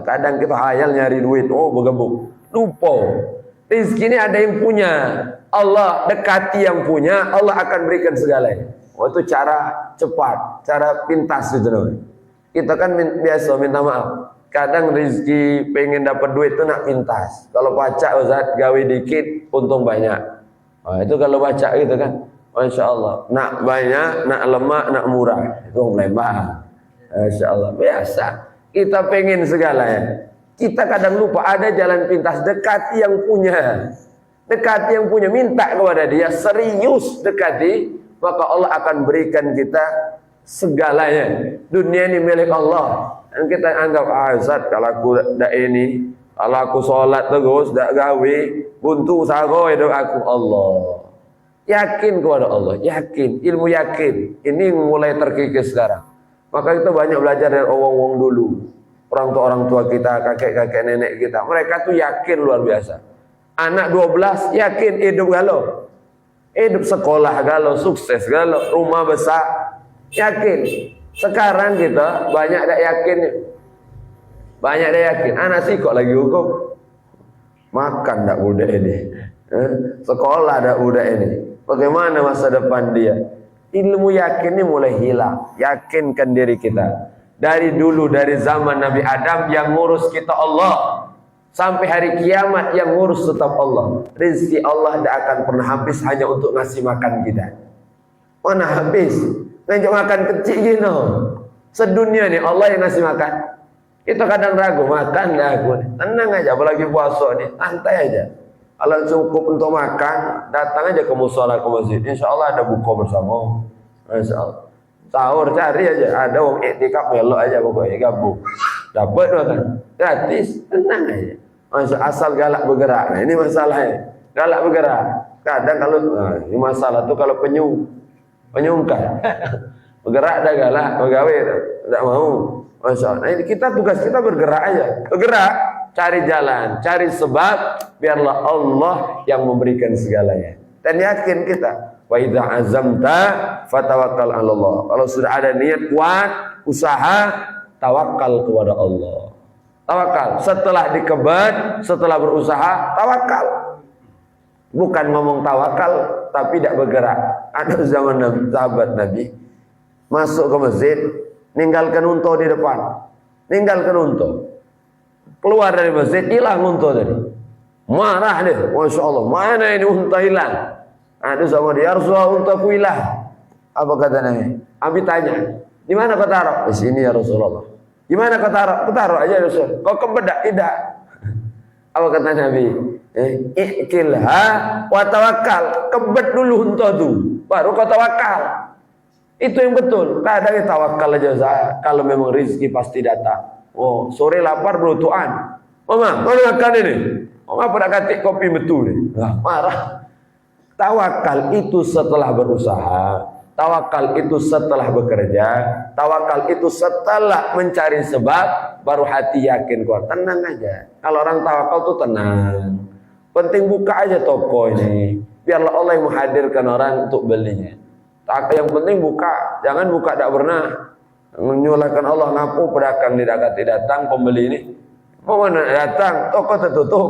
Kadang kita hayal nyari duit, oh bergebuk. Lupa. Rizki ini ada yang punya. Allah dekati yang punya, Allah akan berikan segalanya. Oh itu cara cepat, cara pintas itu namanya. Kita kan biasa minta maaf. Kadang rezeki pengen dapat duit itu nak pintas. Kalau pacak Ustaz gawe dikit untung banyak. Nah, itu kalau baca gitu kan. Masya Allah. Nak banyak, nak lemak, nak murah. Itu melembah. Masya Allah. Biasa. Kita pengen segalanya. Kita kadang lupa ada jalan pintas. Dekati yang punya. Dekati yang punya. Minta kepada dia. Serius dekati. Maka Allah akan berikan kita segalanya. Dunia ini milik Allah. Dan kita anggap, Ustaz kalau aku dak ini, kalau aku sholat terus, dak gawe, buntu sago hidup aku. Allah. Yakin kepada Allah, yakin, ilmu yakin. Ini mulai terkikis sekarang. Maka kita banyak belajar dari orang-orang dulu. Orang tua kita, kakek-kakek nenek kita. Mereka tuh yakin luar biasa. Anak 12 yakin hidup galau. Hidup sekolah galau, sukses galau, rumah besar. Yakin. Sekarang kita banyak tak yakin. Banyak tak yakin. Anak sih kok lagi hukum. Makan tak budak ini. Sekolah tak budak ini. Bagaimana masa depan dia? Ilmu yakin ini mulai hilang. Yakinkan diri kita. Dari dulu, dari zaman Nabi Adam yang ngurus kita Allah. Sampai hari kiamat yang ngurus tetap Allah. Rizki Allah tidak akan pernah habis hanya untuk ngasih makan kita. Mana habis? Ngajak makan kecil gini. Sedunia nih Allah yang ngasih makan. Kita kadang ragu, makan dah aku. Tenang aja, apalagi puasa nih. Santai aja. Kalau cukup untuk makan, datang aja ke musola, ke masjid. Insya Allah ada buka bersama. Insya Allah. Sahur cari aja. Ada orang iktikaf melok aja pokoknya gabung. Dapat makan. Gratis. Tenang aja. Asal galak bergerak. Nah ini masalahnya. Galak bergerak. Kadang kalau ini masalah tuh kalau penyungkan. Bergerak dah galak, pegawai tak mau. Masya Allah. Nah, ini tugas kita bergerak aja. Bergerak, cari jalan, cari sebab, biarlah Allah yang memberikan segalanya. Dan yakin kita, wa idza azamta fatawakkal 'ala Allah. Kalau sudah ada niat kuat, usaha, tawakal kepada Allah. Tawakal. Setelah dikebat, setelah berusaha, tawakal. Bukan ngomong tawakal, tapi tidak bergerak. Ada zaman sahabat Nabi masuk ke masjid, ninggalkan unta di depan, ninggalkan unta, keluar dari masjid, hilang unta tadi. Marah dia, Masya Allah, mana ini unta hilang? Ada sama dia, Rasulullah untaku hilang. Apa kata Nabi? Abi tanya, di mana kau taruh? Di sini ya Rasulullah. Di mana kau taruh? Kau taruh aja Rasul. Kau kebedak tidak? Apa kata Nabi? Ikilha wa tawakal. Kebet dulu unta tu, baru kau tawakal. Itu yang betul. Kadang tawakal aja saya. Kalau memang rezeki pasti datang. Oh, sore lapar berutuan. Mama, mana makan ini? Oh, apa nak katik kopi betul ni? Marah. Tawakal itu setelah berusaha. Tawakal itu setelah bekerja. Tawakal itu setelah mencari sebab. Baru hati yakin kuat. Tenang aja. Kalau orang tawakal tuh tenang. Penting buka aja toko ini. Biarlah Allah yang menghadirkan orang untuk belinya. Yang penting buka. Jangan buka tak pernah. Menyalahkan Allah. Ngapu pedagang tidak datang pembeli ini. Mau mana datang? Toko tertutup.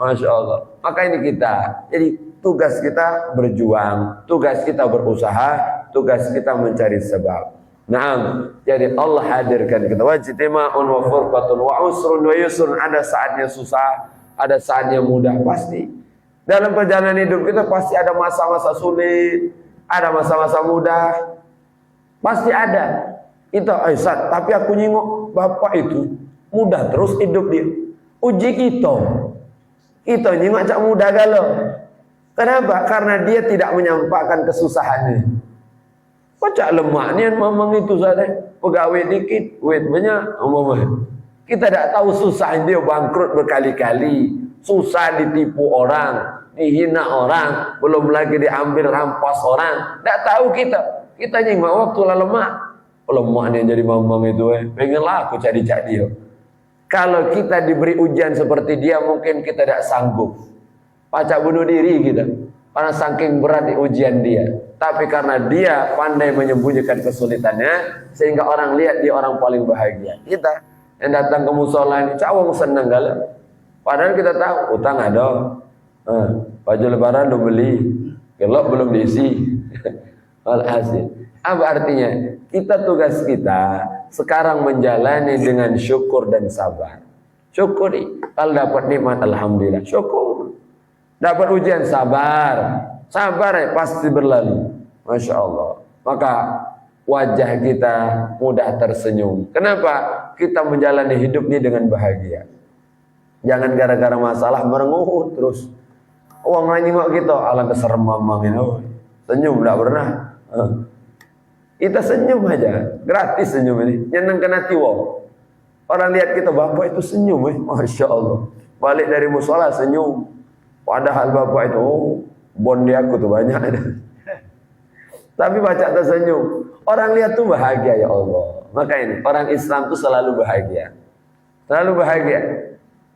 Masya Allah. Maka ini kita. Jadi tugas kita berjuang. Tugas kita berusaha. Tugas kita mencari sebab. Naam. Jadi Allah hadirkan kita. Wajtima'un wa furqatun wa usrun wa yusrun. Ada saatnya susah. Ada saatnya mudah. Pasti. Dalam perjalanan hidup kita pasti ada masa-masa sulit. Ada masa-masa mudah. Pasti ada. Itu Aisyah. Tapi aku nyingok bapak itu. Mudah terus hidup dia. Uji kita. Kita nyingok cak mudah galau. Kenapa? Karena dia tidak menyampaikan kesusahannya. Kocak lemaknya memang itu saja. Pegawai dikit, duit banyak. Kita tidak tahu susah dia bangkrut berkali-kali. Susah ditipu orang. Dihina orang, belum lagi diambil rampas orang. Tak tahu kita. Kita nyimak waktu lah lemak. Lemak ni jadi mamang itu pengenlah aku cari-cari dia. Kalau kita diberi ujian seperti dia, mungkin kita tidak sanggup. Pacak bunuh diri kita. Karena saking berat di ujian dia. Tapi karena dia pandai menyembunyikan kesulitannya, sehingga orang lihat dia orang paling bahagia. Kita yang datang ke musola ini cawang seneng kali. Padahal kita tahu utang ada, baju lebaran lo beli, gelap belum diisi. Walhasil, apa artinya? Tugas kita sekarang menjalani dengan syukur dan sabar. Syukuri. Kalau dapat nikmat, alhamdulillah, syukur. Dapat ujian, sabar. Sabar ya, pasti berlalu. Masya Allah. Maka wajah kita mudah tersenyum. Kenapa? Kita menjalani hidup ini dengan bahagia. Jangan gara-gara masalah merengut terus. Uang lain mau kita, alang keserem mamangin. Senyum tidak pernah. Kita senyum aja, gratis senyum ini, nyenengkan hati wong. Orang lihat kita, bapak itu senyum, Masya Allah. Balik dari musola senyum. Padahal bapak itu, bondi aku tuh banyak. Tapi baca tersenyum. Orang lihat tuh bahagia, ya Allah. Maka ini, orang Islam tuh selalu bahagia. Selalu bahagia.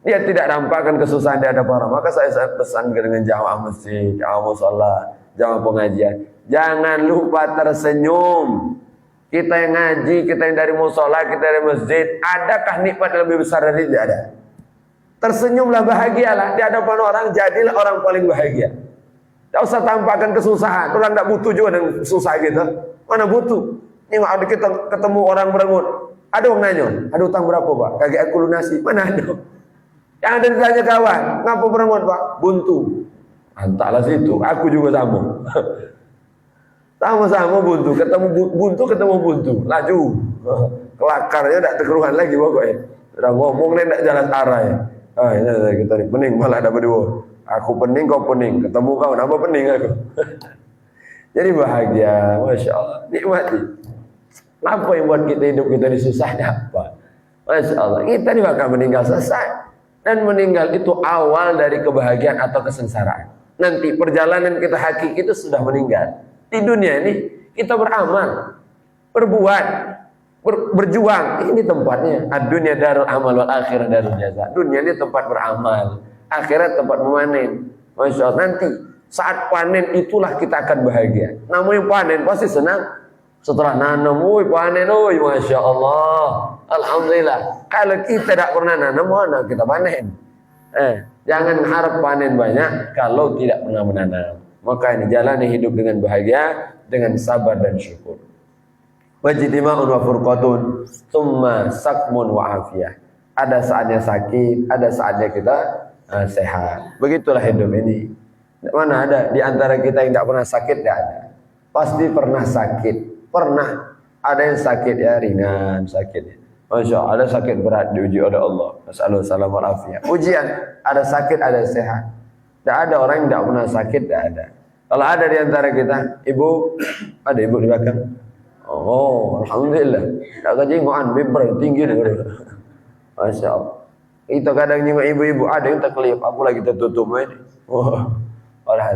Dia tidak nampakkan kesusahan di hadapan orang. Maka saya pesan dengan jamaah masjid, jamaah musola, jamaah pengajian. Jangan lupa tersenyum. Kita yang ngaji, kita yang dari musola, kita dari masjid, adakah nikmat yang lebih besar dari tidak ada? Tersenyumlah, bahagialah di hadapan orang, jadilah orang paling bahagia. Tidak usah tampakkan kesusahan. Orang tidak butuh juga dengan susah gitu. Mana butuh? Ini ada kita ketemu orang merengut. Ada orang nanya, ada utang berapa Pak? Kagak aku lunasi. Mana ada? Yang ada ditanya kawan, ngapa merengut Pak? Buntu. Entahlah situ. Aku juga sama. Sama-sama buntu, ketemu buntu, laju, kelakarnya tidak terkeruhan lagi pokoknya. Udah ngomong nih tidak jalan arah ya. Ini kita nih pening malah ada berdua. Aku pening, kau pening, ketemu kau, apa pening aku. Jadi bahagia, Masya Allah, nikmati. Apa yang buat kita hidup kita disusah apa? Masya Allah, kita ini bakal meninggal selesai. Dan meninggal itu awal dari kebahagiaan atau kesengsaraan. Nanti perjalanan kita hakiki itu sudah meninggal. Di dunia ini kita beramal, berbuat, berjuang. Ini tempatnya. Ad-dunya darul amal wal akhirah darul jaza. Dunia ini tempat beramal, akhirat tempat memanen. Masya Allah. Nanti saat panen itulah kita akan bahagia. Namun yang panen pasti senang. Setelah nanam, panen, Masya Allah, alhamdulillah. Kalau kita tidak pernah nanam, mana kita panen? Jangan harap panen banyak kalau tidak pernah menanam. Maka ini jalani hidup dengan bahagia, dengan sabar dan syukur. Wajidima'un wa furqatun, thumma sakmun wa afiyah. Ada saatnya sakit, ada saatnya kita sehat. Begitulah hidup ini. Mana ada di antara kita yang tidak pernah sakit? Tidak ada. Pasti pernah sakit. Pernah. Ada yang sakit ya, ringan sakit. Masya Allah, ada sakit berat diuji oleh Allah. Masallallahu salam wa afiyah. Ujian, ada sakit, ada sehat. Tidak ada orang yang tidak pernah sakit, tidak ada. Kalau ada di antara kita, ibu, ada ibu di belakang. Oh, alhamdulillah. Tak kejingoan, mimbar tinggi nih. Masya Allah. Kita kadang nyengok ibu-ibu, ada yang terkelip, aku lagi tertutup ini.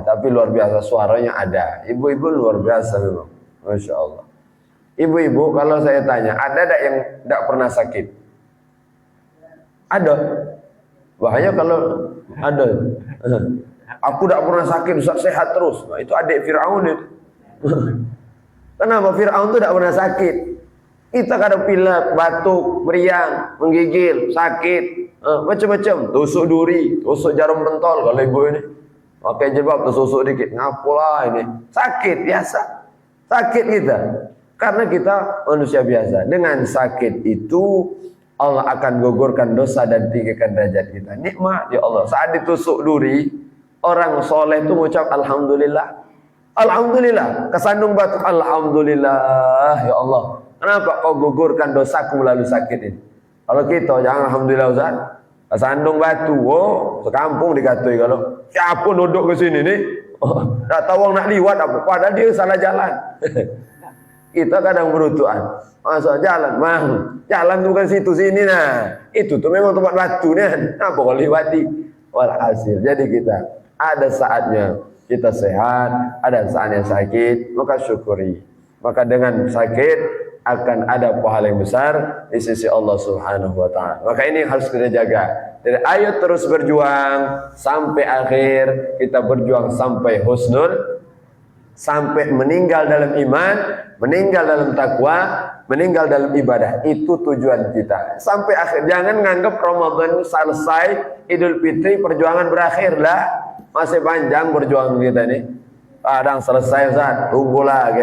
Tapi luar biasa suaranya ada. Ibu-ibu luar biasa memang. Masya Allah. Ibu-ibu, kalau saya tanya, ada tak yang tidak pernah sakit? Ada. Bahaya kalau ada. Aku tidak pernah sakit, sehat terus. Nah, itu adik Fir'aun itu. Kenapa Fir'aun itu tidak pernah sakit? Kita kadang pilek, batuk, meriang, menggigil, sakit, macam-macam. Tusuk duri, tusuk jarum pentol. Kalau ibu ini pakai jilbab, tusuk dikit, ngapulah ini. Sakit biasa. Sakit kita. Karena kita manusia biasa. Dengan sakit itu Allah akan gugurkan dosa dan tinggikan derajat kita. Nikmat ya Allah. Saat ditusuk duri, orang soleh itu mengucap alhamdulillah. Alhamdulillah. Kesandung batu, alhamdulillah ya Allah. Kenapa kau gugurkan dosaku melalui sakit ini? Kalau kita jangan alhamdulillah Ustaz. Kesandung batu, sekampung dikatui kalau siapa duduk ke sini nih? Tak tahu orang nak liwat apa. Padahal dia salah jalan. Kita kadang berutuan. Masa jalan, jalan bukan situ sini nah. Itu tuh memang tempat batu nih. Apa kau lewati? Walhasil. Jadi kita ada saatnya kita sehat, ada saatnya sakit, maka syukuri. Maka dengan sakit akan ada pahala yang besar di sisi Allah Subhanahu wa taala. Maka ini harus kita jaga. Jadi ayo terus berjuang sampai akhir, kita berjuang sampai husnul, sampai meninggal dalam iman, meninggal dalam takwa, meninggal dalam ibadah. Itu tujuan kita sampai akhir. Jangan nganggap Ramadan selesai, Idul Fitri perjuangan berakhir lah. Masih panjang perjuangan kita nih. Kadang selesai Ustaz, tunggu lagi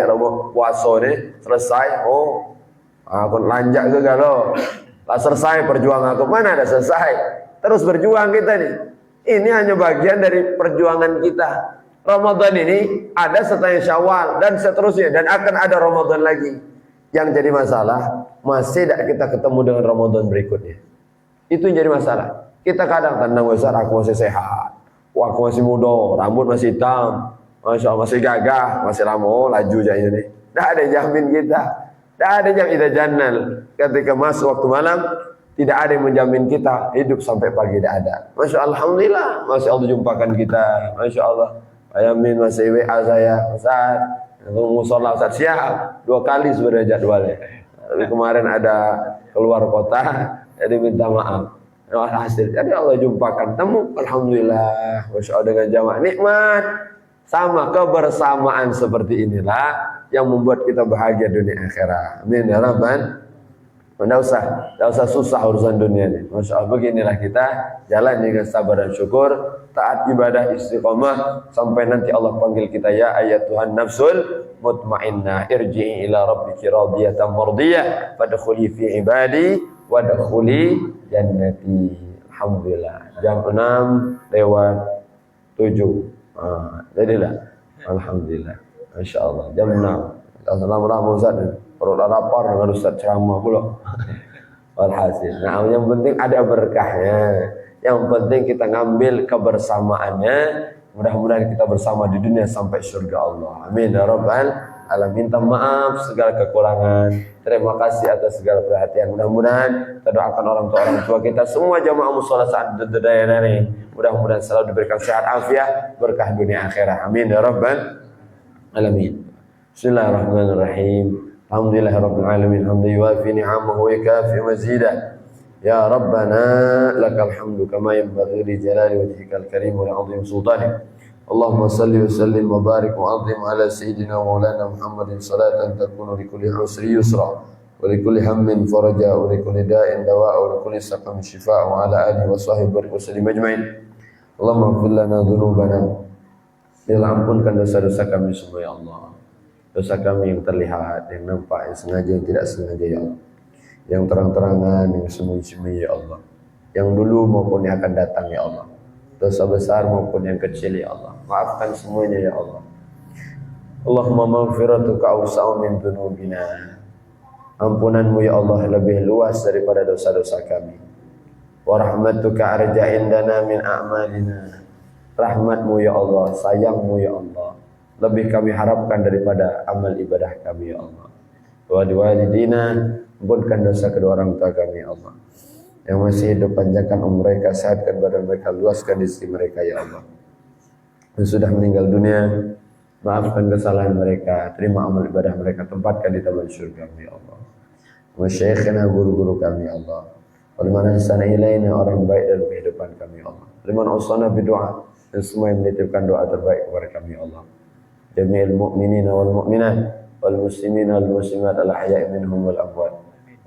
puasa nih selesai. Oh, aku lanjak ke galau. Lah selesai perjuangan aku, mana ada selesai. Terus berjuang kita nih. Ini hanya bagian dari perjuangan kita. Ramadan ini ada setelah Syawal dan seterusnya, dan akan ada Ramadan lagi. Yang jadi masalah, masih tidak kita ketemu dengan Ramadan berikutnya. Itu yang jadi masalah. Kita kadang tandang besar, aku masih sehat, aku masih muda, rambut masih hitam, Masya Allah masih gagah, masih lama, laju aja ini. Tidak ada jamin kita, tidak ada jamin kita jannal. Ketika masuk waktu malam, tidak ada yang menjamin kita hidup sampai pagi, tidak ada. Masya Allah, Alhamdulillah, masih Allah jumpakan kita, Masya Allah. Ayamin masih WA saya, Ustaz, musola Ustaz siap, 2 kali sebenarnya jadwalnya. Tapi kemarin ada keluar kota, jadi minta maaf. Hasil, jadi Allah jumpakan, temu, Alhamdulillah, Masya Allah dengan jamaah nikmat. Sama kebersamaan seperti inilah yang membuat kita bahagia dunia akhirat. Amin ya Rabbal. Tidak usah susah urusan dunia ini. Masya Allah, beginilah kita jalan dengan sabar dan syukur, taat ibadah istiqomah sampai nanti Allah panggil kita, ya ayat Tuhan nafsul mutmainnah irji'i ila rabbiki radiyatan mardiyah fadkhuli fi ibadi wadkhuli jannati. Alhamdulillah, jam 6:07. Jadilah alhamdulillah, Masya Allah, jam 6. Assalamualaikum Ustaz. Perut lapar dengan Ustaz ceramah pula. Walhasil, nah yang penting ada berkahnya. Yang penting kita ngambil kebersamaannya. Mudah-mudahan kita bersama di dunia sampai surga Allah. Amin ya Rabbal alamin. Minta maaf segala kekurangan. Terima kasih atas segala perhatian. Mudah-mudahan kita doakan orang tua kita semua, jamaah mushola saat daya ini. Mudah-mudahan selalu diberikan sehat afiat, berkah dunia akhirat. Amin ya Rabbal alamin. Bismillahirrahmanirrahim. Alhamdulillahirabbil alamin, hamdan yuwafi ni'amahu wa yukafi mazidah. Ya Rabbana lakal hamdu kama yanbaghi li jalali wajhikal karim wa li'azimi sultanik. Allahumma salli wa sallim wa barik wa azim ala sayyidina maulana Muhammadin salatan takunu li kulli usri yusra wa li kulli hammin faraja wa li kulli da'in dawa'a wa li kulli saqamin shifaa wa ala alihi wa sahbihi barik wa sallim ajma'in. Allahumma ighfir lana dhunubana. Ya ampunkan dosa-dosa kami semua ya Allah. Dosa kami yang terlihat, yang nampak, yang sengaja, yang tidak sengaja ya Allah. Yang terang-terangan, yang sembunyi-sembunyi ya Allah. Yang dulu maupun yang akan datang ya Allah. Dosa besar maupun yang kecil ya Allah. Maafkan semuanya ya Allah. Allahumma maghfiratuka awsa'u min dzunubina. Ampunanmu ya Allah lebih luas daripada dosa-dosa kami. Wa rahmatuka arja indana min a'malina. Rahmatmu ya Allah, sayangmu ya Allah, lebih kami harapkan daripada amal ibadah kami ya Allah. Wa liwalidina, ampunkan dosa kedua orang tua kami ya Allah. Yang masih hidup, panjangkan umur mereka, sehatkan badan mereka, luaskan rezeki mereka ya Allah. Yang sudah meninggal dunia, maafkan kesalahan mereka, terima amal ibadah mereka, tempatkan di taman surga ya Allah. Wa syekhina, guru-guru kami ya Allah. Wa liman ahsana ilaina, orang baik dalam kehidupan kami ya Allah. Liman awsana bidu'a, dan semua yang menitipkan doa terbaik kepada kami ya Allah. Jami'il mu'minina wal mu'minat wal muslimina wal muslimat al ahya'i minhum wal amwat.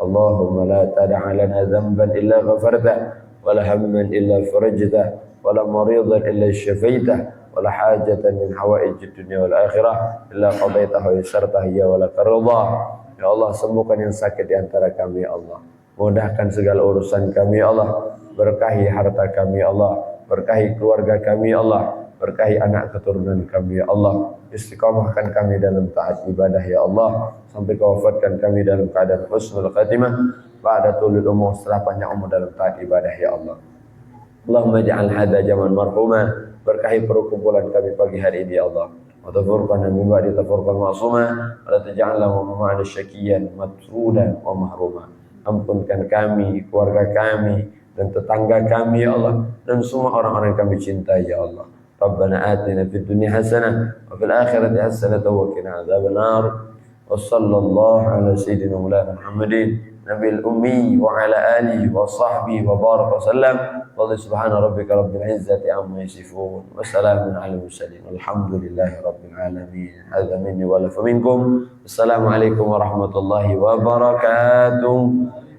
Allahumma la tad'a lana dhanban illa ghafartah wa la hamman illa farajtah wa la maridan illa shafaitah wa la hajatan min hawaijid dunya wal akhirah illa qadaitaha wa yassartaha ya wa laka ridha. Ya Allah, sembuhkan yang sakit di antara kami ya Allah. Mudahkan segala urusan kami ya Allah. Berkahi harta kami ya Allah. Berkahi keluarga kami ya Allah. Berkahi anak keturunan kami ya Allah. Istiqamahkan kami dalam taat ibadah ya Allah, sampai kau wafatkan kami dalam keadaan husnul khatimah ba'da tulul umur, setelah panjang umur dalam taat ibadah ya Allah. Allahumma ja'al hadza jaman marhuma, berkahi perkumpulan kami pagi hari ini ya Allah. Wa tafurqana min ba'di tafurqan ma'suma, wa la taj'alna ma'ana syakiyyan matrudan wa mahruma. Ampunkan kami, keluarga kami dan tetangga kami ya Allah, dan semua orang-orang yang kami cintai ya Allah. Rabbana atina fid dunya hasanah wa fil akhirati hasanah wa qina adzabannar. Wassallallahu ala sayyidina Muhammadin Nabil Ummi wa ala alihi wa sahbihi wa baraka wasallam. Wa subhana rabbika rabbil izzati amma yasifun. Wassalamun ala mursalin. Alhamdulillahi rabbil alamin. Hadza minni wa la faminkum. Assalamualaikum warahmatullahi wabarakatuh.